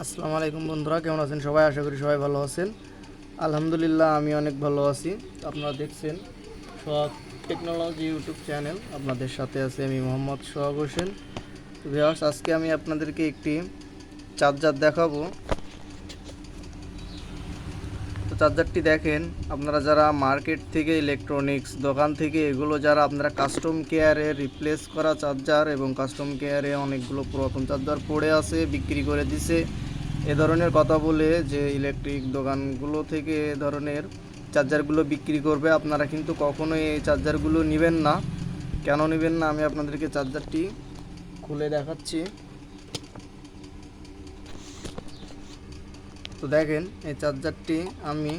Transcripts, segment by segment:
আসসালামু আলাইকুম বন্ধুরা, কেমন আছেন সবাই? আশা করি সবাই ভালো আছেন। আলহামদুলিল্লাহ আমি অনেক ভালো আছি। আপনারা দেখছেন সোহাগ টেকনোলজি ইউটিউব চ্যানেল। আপনাদের সাথে আছে আমি মোহাম্মদ সোহাগ হোসেন। তো ভিউয়ার্স, আজকে আমি আপনাদেরকে একটি চার্জার দেখাবো। তো চার্জারটি দেখেন, আপনারা যারা মার্কেট থেকে ইলেকট্রনিক্স দোকান থেকে এগুলো যারা আপনারা কাস্টম কেয়ারে রিপ্লেস করা চার্জার এবং কাস্টম কেয়ারে অনেকগুলো পুরাতন চার্জার পড়ে আছে, বিক্রি করে দিছে, এ ধরনের কথা বলে যে ইলেকট্রিক দোকানগুলো থেকে এ ধরনের চার্জারগুলো বিক্রি করবে, আপনারা কিন্তু কখনোই এই চার্জারগুলো নেবেন না। কেন নেবেন না আমি আপনাদেরকে চার্জারটি খুলে দেখাচ্ছি। তো দেখেন, এই চার্জারটি আমি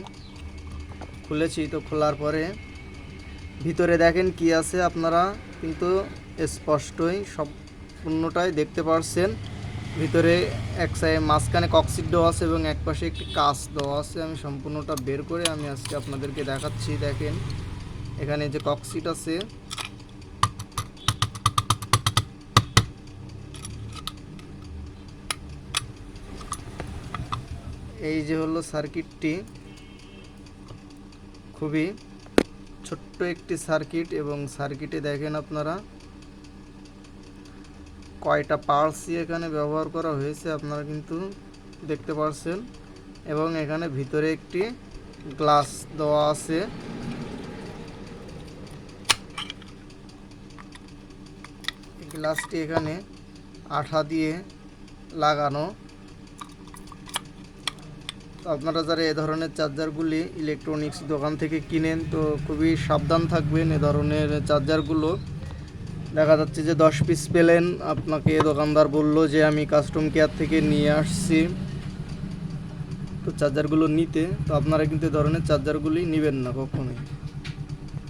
খুলেছি। তো খোলার পরে ভিতরে দেখেন কি আছে, আপনারা কিন্তু স্পষ্টই সম্পূর্ণটাই দেখতে পারছেন। ভিতরে এক সাইড মাঝখানে কক্সিট দেওয়া আছে এবং এক পাশে একটি কাচ দেওয়া আছে। আমি সম্পূর্ণটা বের করে আমি আজকে আপনাদেরকে দেখাচ্ছি। দেখেন, এখানে যে কক্সিট আছে, এই যে হলো সার্কিটটি, খুবই ছোট্ট একটি সার্কিট। এবং সার্কিটে দেখেন আপনারা কয়টা পার্টসই এখানে ব্যবহার করা হয়েছে আপনারা কিন্তু দেখতে পারছেন। এবং এখানে ভিতরে একটি গ্লাস দেওয়া আছে। গ্লাসটি এখানে আঠা দিয়ে লাগানো। তো আপনারা যারা এ ধরনের চার্জারগুলি ইলেকট্রনিক্স দোকান থেকে কিনেন তো খুবই সাবধান থাকবেন। এ ধরনের চার্জারগুলো দেখা যাচ্ছে যে 10 পিস পেলেন, আপনাকে দোকানদার বলল যে আমি কাস্টম কেয়ার থেকে নিয়ে আসছি তো চার্জারগুলো নিতে, তো আপনারা কিন্তু এ ধরনের চার্জারগুলি নেবেন না কখনোই।